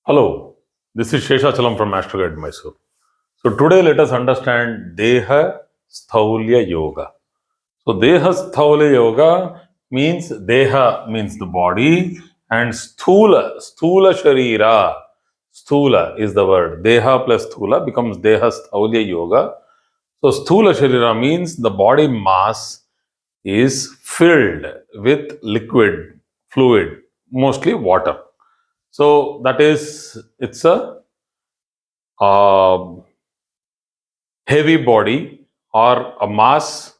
Hello, this is Sheshachalam from Astroguide Mysore. So today let us understand Dehasthoulya Yoga. So Dehasthoulya Yoga means Deha means the body and Sthula Sharira. Sthula is the word. Deha plus Sthula becomes Dehasthoulya Yoga. So Sthula Sharira means the body mass is filled with liquid, fluid, mostly water. So that is, it's a heavy body or a mass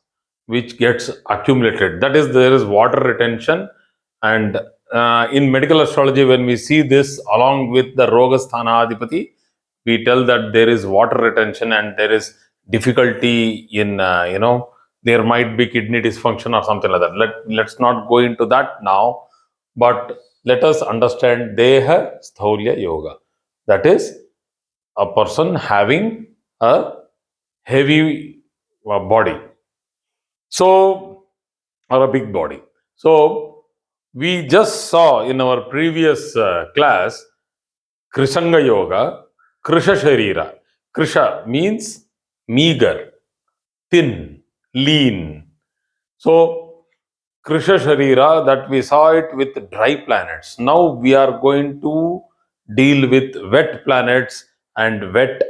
which gets accumulated. That is, there is water retention. And in medical astrology, when we see this along with the Rogasthana Adhipati, we tell that there is water retention and there is difficulty in, there might be kidney dysfunction or something like that. Let's not go into that now, but let us understand Deha Sthaulya Yoga. That is, a person having a heavy body, so, or a big body. So we just saw in our previous class Krishanga Yoga, Krisha Sharira. Krisha means meager, thin, lean. So Krisha Sharira, that we saw it with dry planets. Now we are going to deal with wet planets and wet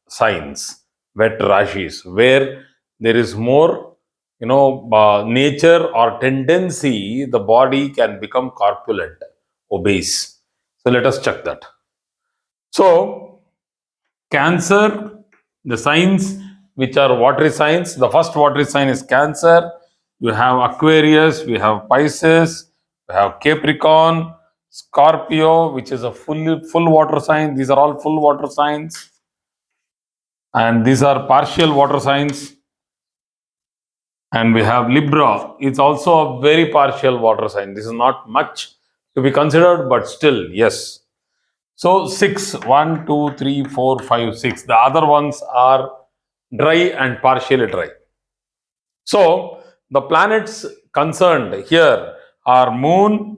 signs, wet rashis, where there is more, nature or tendency, the body can become corpulent, obese. So let us check that. So, Cancer, the signs which are watery signs, the first watery sign is Cancer. You have Aquarius, we have Pisces, we have Capricorn, Scorpio, which is a full water sign. These are all full water signs. And these are partial water signs. And we have Libra. It's also a very partial water sign. This is not much to be considered, but still, yes. So 6, 1, 2, 3, 4, 5, 6. The other ones are dry and partially dry. So the planets concerned here are Moon,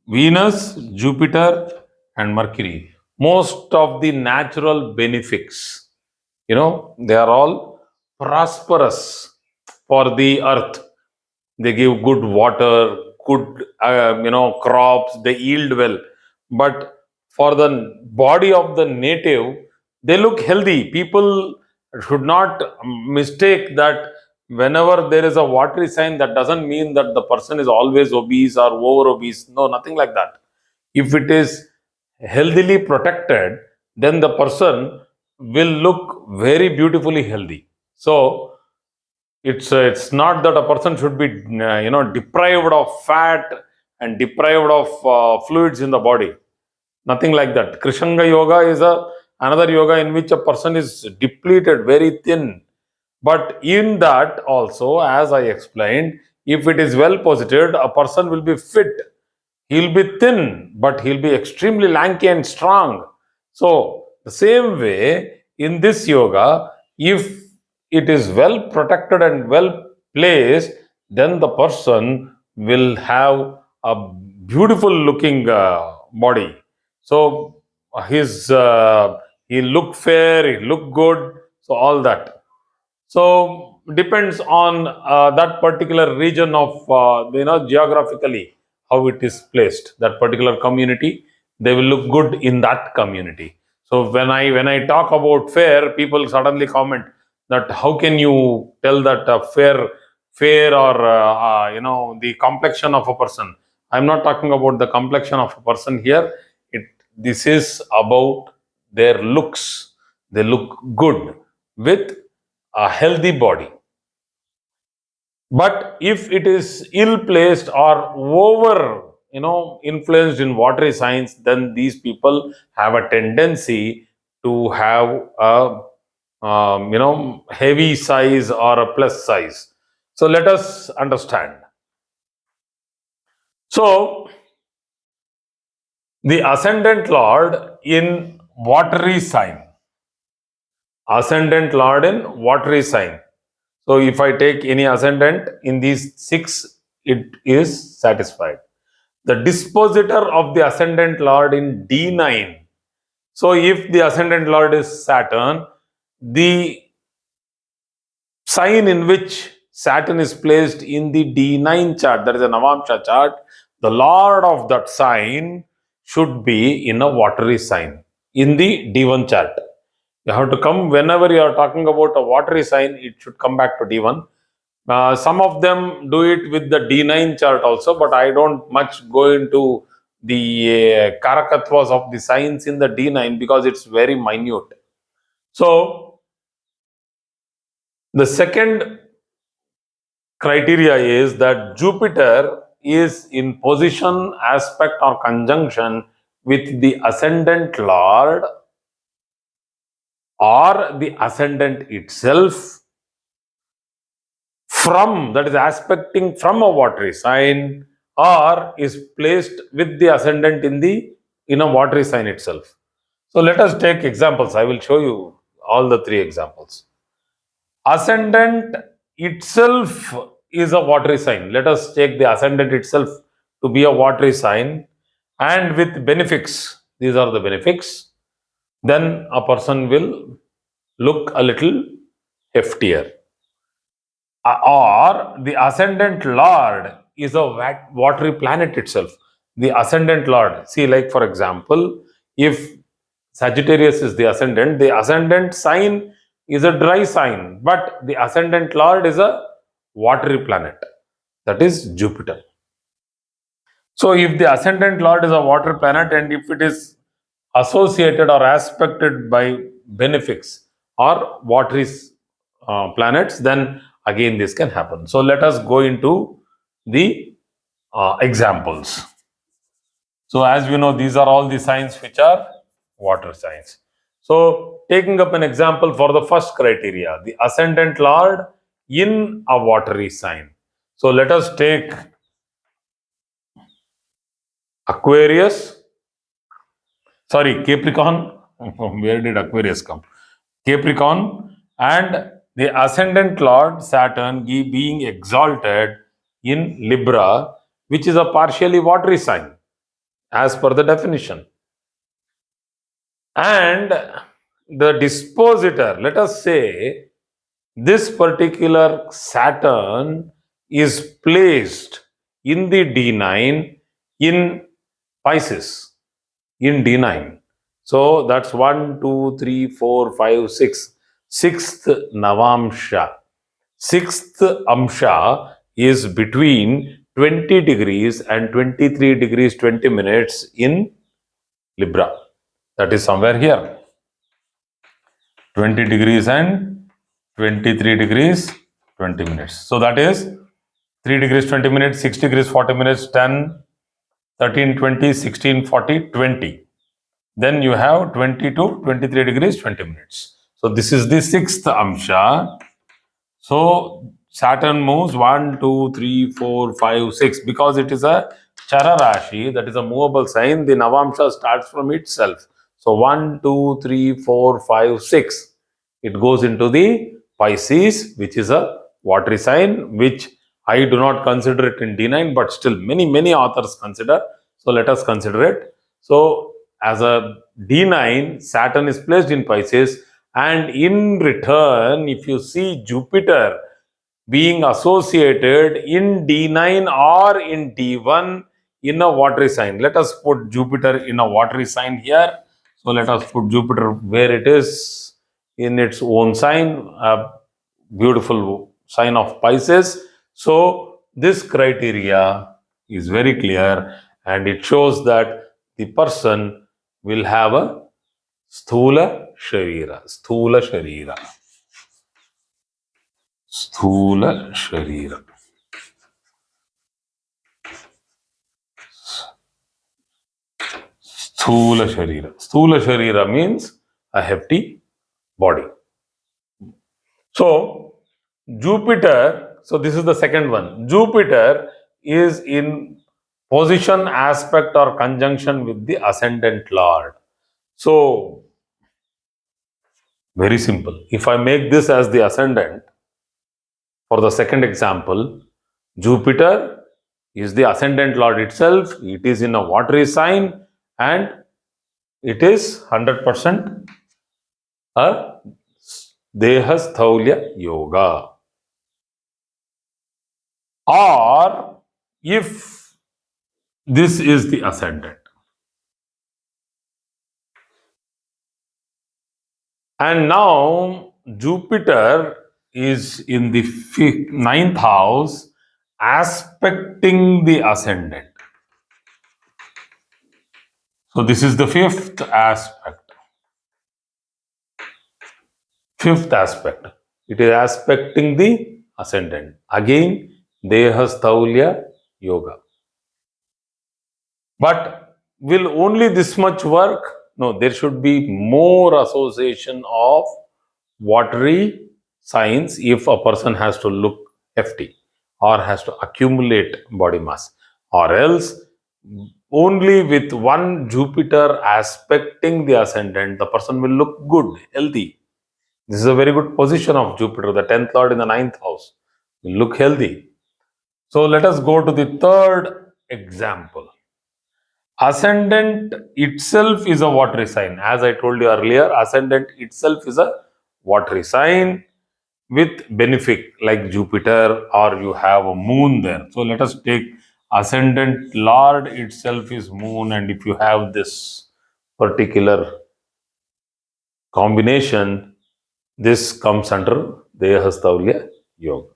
Venus, Jupiter, and Mercury. Most of the natural benefics, they are all prosperous for the earth. They give good water, good, crops, they yield well. But for the body of the native, they look healthy. People should not mistake that whenever there is a watery sign, that doesn't mean that the person is always obese or over obese. No, nothing like that. If it is healthily protected, then the person will look very beautifully healthy. So, it's not that a person should be deprived of fat and deprived of fluids in the body. Nothing like that. Krishanga yoga is another yoga in which a person is depleted, very thin. But in that also, as I explained, if it is well posited, a person will be fit. He'll be thin, but he'll be extremely lanky and strong. So the same way in this yoga, if it is well protected and well placed, then the person will have a beautiful looking body. So he'll look fair, he'll look good, so all that. So depends on that particular region of geographically how it is placed, that particular community, they will look good in that community. So when I talk about fair, people suddenly comment that how can you tell that fair or the complexion of a person. I'm not talking about the complexion of a person here. This is about their looks. They look good with a healthy body. But if it is ill placed or over influenced in watery signs, then these people have a tendency to have a heavy size or a plus size. So let us understand. So the ascendant lord in watery sign, ascendant lord in watery sign. So if I take any ascendant in these 6, it is satisfied. The dispositor of the ascendant lord in D9 So if the ascendant lord is Saturn, the sign in which Saturn is placed in the D9 chart, that is a Navamsha chart, the lord of that sign should be in a watery sign in the D1 chart. You have to come, whenever you are talking about a watery sign, it should come back to D1. Some of them do it with the D9 chart also, but I don't much go into the Karakatvas of the signs in the D9 because it's very minute. So, the second criteria is that Jupiter is in position, aspect, or conjunction with the ascendant lord or the ascendant itself from, that is aspecting from a watery sign, or is placed with the ascendant in a watery sign itself. So let us take examples. I will show you all the three examples. Ascendant itself is a watery sign. Let us take the ascendant itself to be a watery sign, and with benefics, these are the benefics, then a person will look a little heftier. Or the ascendant lord is a watery planet itself. The ascendant lord, see, like for example, if Sagittarius is the ascendant sign is a dry sign, but the ascendant lord is a watery planet, that is Jupiter. So if the ascendant lord is a water planet and if it is associated or aspected by benefics or watery planets, then again this can happen. So let us go into the examples. So as we know, these are all the signs which are water signs. So taking up an example for the first criteria, the ascendant lord in a watery sign. So let us take Aquarius, Capricorn. Where did Aquarius come? Capricorn, and the ascendant lord Saturn being exalted in Libra, which is a partially watery sign as per the definition. And the dispositor, let us say this particular Saturn is placed in the D9 in Pisces, in D9. So that's 1, 2, 3, 4, 5, 6. Sixth Navamsha. Sixth Amsha is between 20 degrees and 23 degrees 20 minutes in Libra. That is somewhere here. 20 degrees and 23 degrees 20 minutes. So that is 3 degrees 20 minutes, 6 degrees 40 minutes, 10, 13, 20, 16, 40, 20. Then you have 20 to 23 degrees 20 minutes. So this is the sixth Amsha. So Saturn moves 1, 2, 3, 4, 5, 6. Because it is a Chara Rashi, that is a movable sign, the Navamsha starts from itself. So 1, 2, 3, 4, 5, 6. It goes into the Pisces, which is a watery sign, which I do not consider it in D9, but still many authors consider. So let us consider it. So as a D9, Saturn is placed in Pisces, and in return, if you see Jupiter being associated in D9 or in D1 in a watery sign. Let us put Jupiter in a watery sign here. So let us put Jupiter where it is in its own sign, a beautiful sign of Pisces. So this criteria is very clear, and it shows that the person will have a Sthula Sharira. Sthula Sharira. Sthula Sharira. Sthula Sharira. Sthula Sharira means a hefty body. So, Jupiter, so this is the second one. Jupiter is in position, aspect, or conjunction with the ascendant lord. So, very simple. If I make this as the ascendant, for the second example, Jupiter is the ascendant lord itself. It is in a watery sign, and it is 100% a Dehasthoulya yoga. Or if this is the ascendant. And now Jupiter is in the ninth house, aspecting the ascendant. So this is the fifth aspect. Fifth aspect. It is aspecting the ascendant. Again, Dehasthoulya yoga. But will only this much work? No, there should be more association of watery signs if a person has to look hefty or has to accumulate body mass, or else only with one Jupiter aspecting the ascendant, the person will look good, healthy. This is a very good position of Jupiter, the 10th lord in the ninth house. Will look healthy. So let us go to the third example. Ascendant itself is a watery sign. As I told you earlier, ascendant itself is a watery sign with benefic like Jupiter, or you have a moon there. So let us take ascendant lord itself is moon, and if you have this particular combination, this comes under Dehasthoulya yoga.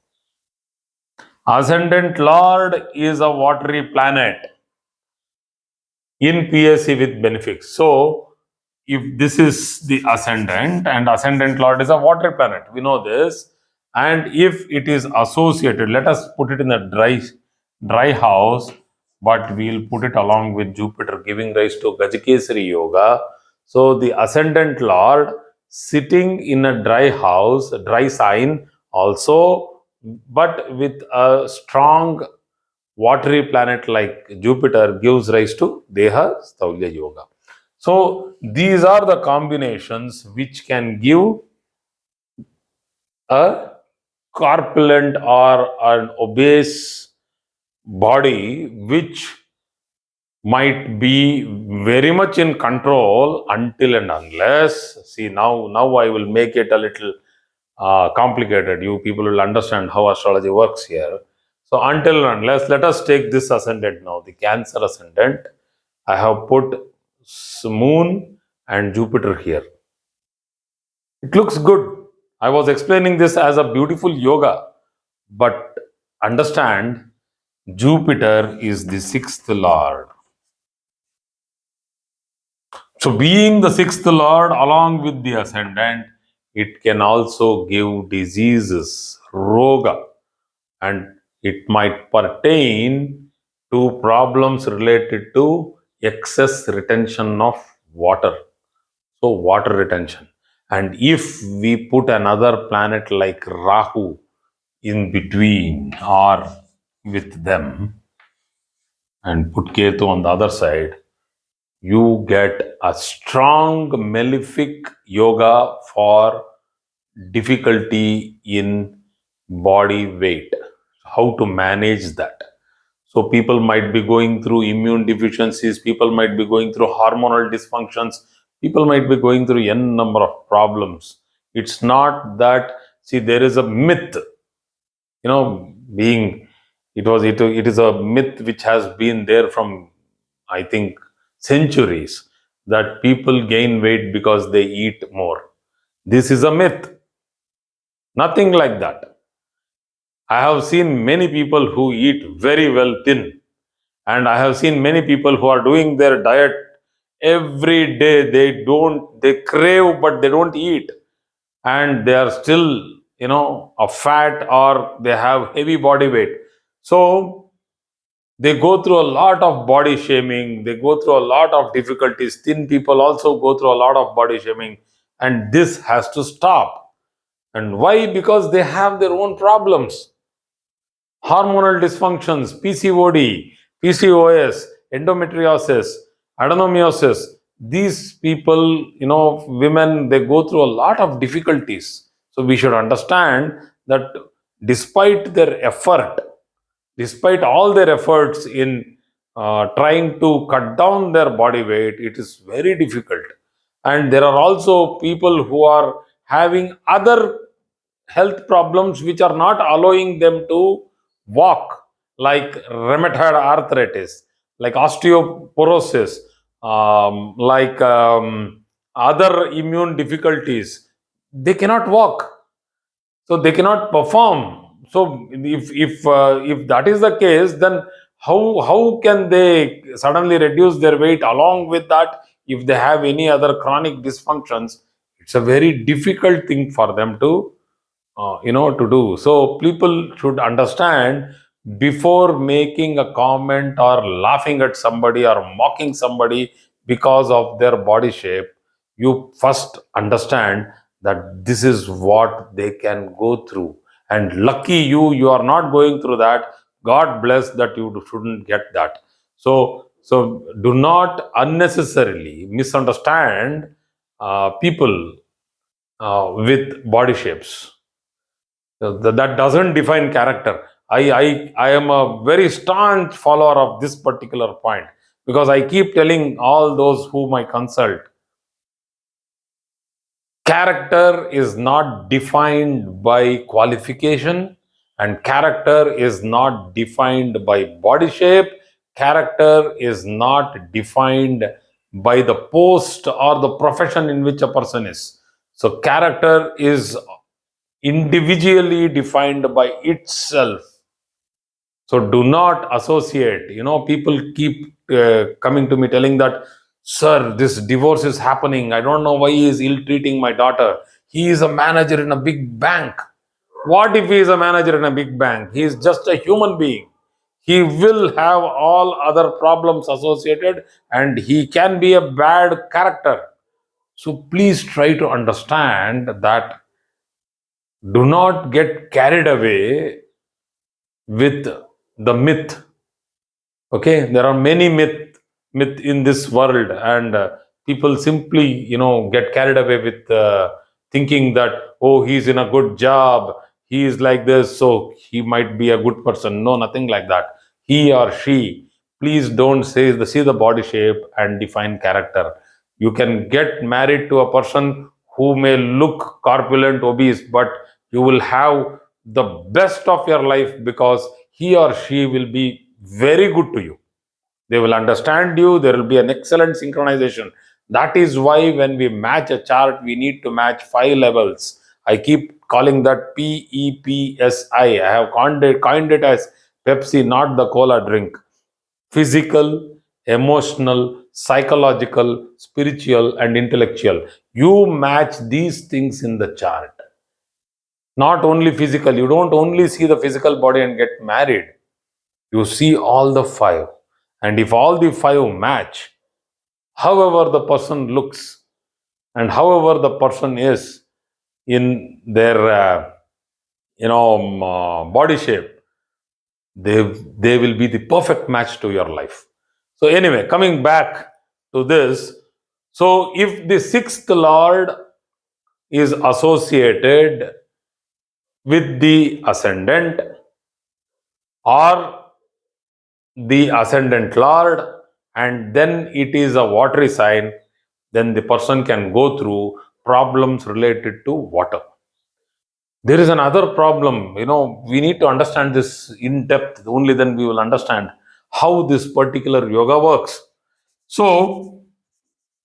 Ascendant lord is a watery planet in PSC with benefics. So if this is the ascendant, and ascendant lord is a water planet, we know this, and if it is associated, let us put it in a dry house, but we'll put it along with Jupiter giving rise to Gajakesari yoga. So the ascendant lord sitting in a dry house, a dry sign also, but with a strong watery planet like Jupiter gives rise to Dehasthoulya yoga. So these are the combinations which can give a corpulent or an obese body, which might be very much in control until and unless, see, now I will make it a little complicated. You people will understand how astrology works here. So until and unless, let us take this ascendant now, the Cancer ascendant. I have put Moon and Jupiter here. It looks good. I was explaining this as a beautiful yoga, but understand, Jupiter is the sixth lord. So, being the sixth lord along with the ascendant, it can also give diseases, roga, and it might pertain to problems related to excess retention of water. So, water retention. And if we put another planet like Rahu in between or with them and put Ketu on the other side, you get a strong malefic yoga for difficulty in body weight. How to manage that? So people might be going through immune deficiencies, people might be going through hormonal dysfunctions, people might be going through n number of problems. It's not that, see, there is a myth, being, it is a myth which has been there from, I think, centuries, that people gain weight because they eat more. This is a myth. Nothing like that. I have seen many people who eat very well thin, and I have seen many people who are doing their diet every day. They crave, but they don't eat, and they are still, a fat, or they have heavy body weight. So they go through a lot of body shaming, they go through a lot of difficulties. Thin people also go through a lot of body shaming, and this has to stop. And why? Because they have their own problems. Hormonal dysfunctions, PCOD, PCOS, endometriosis, adenomyosis. These people, women, they go through a lot of difficulties. So we should understand that despite their effort, despite all their efforts in trying to cut down their body weight, it is very difficult. And there are also people who are having other health problems which are not allowing them to walk, like rheumatoid arthritis, like osteoporosis, other immune difficulties. They cannot walk, so they cannot perform. So if that is the case, then how can they suddenly reduce their weight along with that? If they have any other chronic dysfunctions, it's a very difficult thing for them to to do. So people should understand, before making a comment or laughing at somebody or mocking somebody because of their body shape, you first understand that this is what they can go through. And lucky you are not going through that. God bless that you shouldn't get that. So do not unnecessarily misunderstand people with body shapes. That doesn't define character. I am a very staunch follower of this particular point, because I keep telling all those whom I consult, character is not defined by qualification, and character is not defined by body shape. Character is not defined by the post or the profession in which a person is. So character is individually defined by itself. So do not associate. People keep coming to me telling that, sir, this divorce is happening. I don't know why he is ill treating my daughter. He is a manager in a big bank. What if he is a manager in a big bank? He is just a human being. He will have all other problems associated, and he can be a bad character. So please try to understand that. Do not get carried away with the myth. Okay, there are many myth in this world, and people simply get carried away with thinking that, oh, he's in a good job, he is like this, so he might be a good person. No, nothing like that. He or she, please don't see the body shape and define character. You can get married to a person who may look corpulent, obese, but you will have the best of your life, because he or she will be very good to you. They will understand you. There will be an excellent synchronization. That is why when we match a chart, we need to match 5 levels. I keep calling that PEPSI. I have coined it as Pepsi, not the cola drink. Physical, emotional, psychological, spiritual, and intellectual. You match these things in the chart. Not only physical. You don't only see the physical body and get married. You see all the 5. And if all the 5 match, however the person looks and however the person is in their body shape, they will be the perfect match to your life. So anyway, coming back to this, so if the sixth lord is associated with the ascendant, or the ascendant lord, and then it is a watery sign, then the person can go through problems related to water. There is another problem. We need to understand this in depth. Only then we will understand how this particular yoga works. So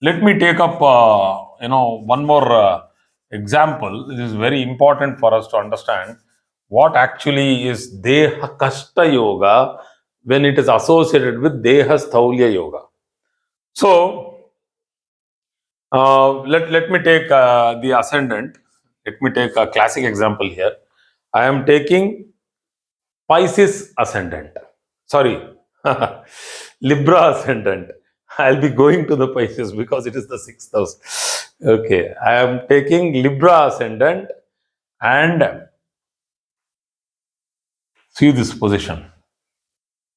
let me take up one more example. This is very important for us to understand what actually is Deha Kashta Yoga when it is associated with Dehasthoulya Yoga. So let me take the ascendant. Let me take a classic example here. I am taking Pisces ascendant. Sorry, Libra ascendant. I'll be going to the Pisces because it is the sixth house. Okay, I am taking Libra ascendant, and see this position.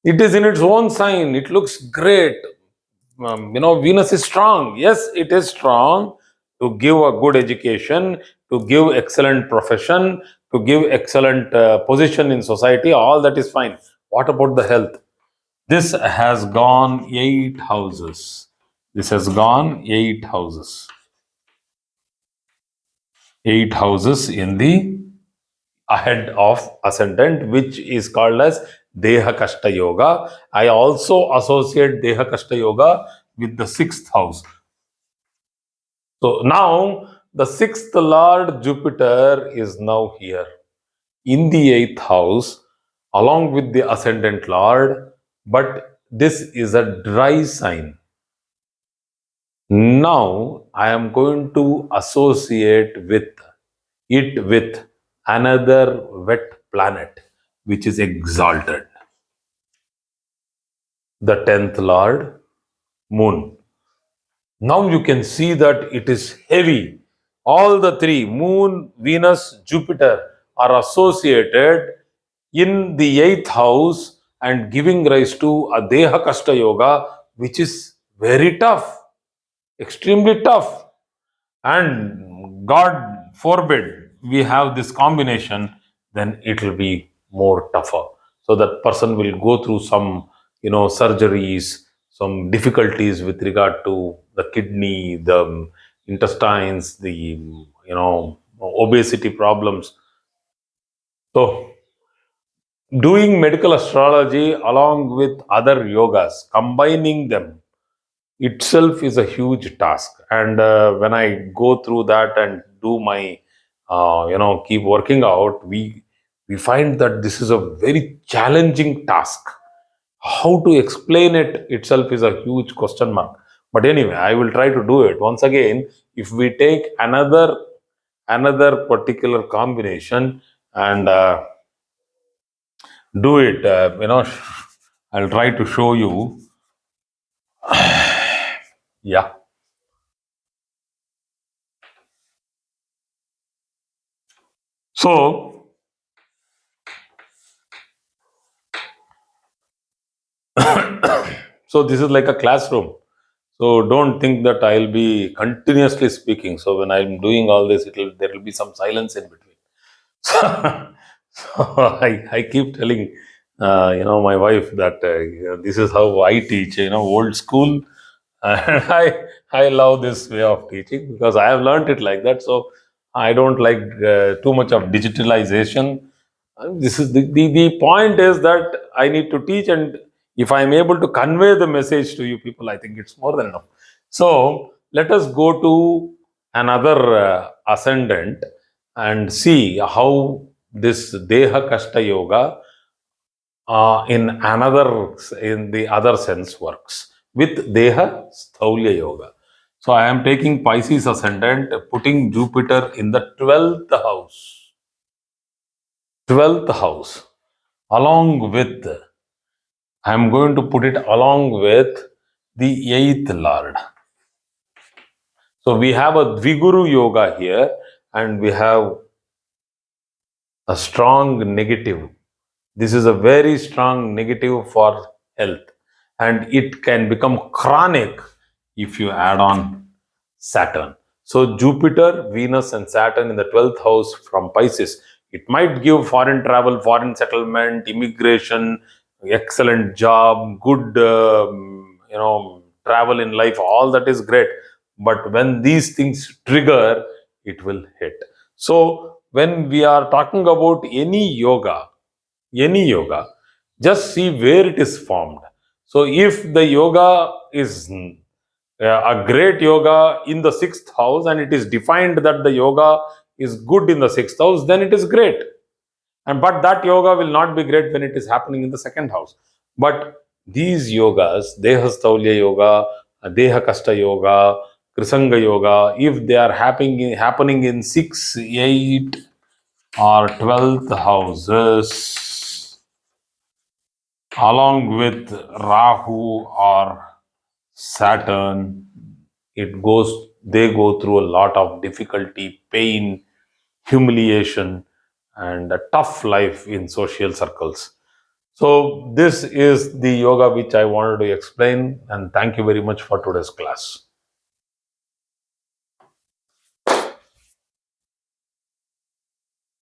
It is in its own sign. It looks great. Venus is strong. Yes, it is strong to give a good education, to give excellent profession, to give excellent position in society. All that is fine. What about the health? This has gone 8 houses. This has gone 8 houses. 8 houses in the ahead of ascendant, which is called as Deha Kashta Yoga. I also associate Deha Kashta Yoga with the sixth house. So now the sixth Lord Jupiter is now here in the eighth house along with the ascendant Lord, but this is a dry sign. Now I am going to associate with another wet planet which is exalted, the 10th Lord, Moon. Now you can see that it is heavy. All the three, Moon, Venus, Jupiter, are associated in the eighth house and giving rise to a Deha Kashta Yoga, which is very tough, extremely tough. And God forbid we have this combination, then it will be more tougher. So that person will go through some, surgeries, some difficulties with regard to the kidney, the intestines, the, obesity problems. So doing medical astrology along with other yogas, combining them itself is a huge task. And when I go through that and do my keep working out, we find that this is a very challenging task. How to explain it itself is a huge question mark, but anyway, I will try to do it. Once again, if we take another particular combination and do it, I'll try to show you. Yeah. So so this is like a classroom. So don't think that I'll be continuously speaking. So when I'm doing all this, there will be some silence in between. So I keep telling my wife that this is how I teach. Old school, and I love this way of teaching because I have learned it like that. So I don't like too much of digitalization. This is the point is that I need to teach, and if I'm able to convey the message to you people, I think it's more than enough. So let us go to another ascendant and see how this Deha Kashta Yoga in the other sense works with Deha Sthaulya Yoga. So I am taking Pisces ascendant, putting Jupiter in the 12th house. 12th house along with, I am going to put it along with the 8th Lord. So we have a Dviguru Yoga here and we have a strong negative. This is a very strong negative for health and it can become chronic if you add on Saturn. So Jupiter, Venus and Saturn in the 12th house from Pisces, it might give foreign travel, foreign settlement, immigration, excellent job, good travel in life, all that is great. But when these things trigger, it will hit. So when we are talking about any yoga, just see where it is formed. So if the yoga is a great yoga in the sixth house and it is defined that the yoga is good in the sixth house, then it is great. And but that yoga will not be great when it is happening in the second house. But these yogas, Dehasthoulya yoga, Deha Kashta yoga, Krisanga yoga, if they are happening in 6, 8 or 12th houses along with Rahu or Saturn, they go through a lot of difficulty, pain, humiliation, and a tough life in social circles. So this is the yoga which I wanted to explain, and thank you very much for today's class.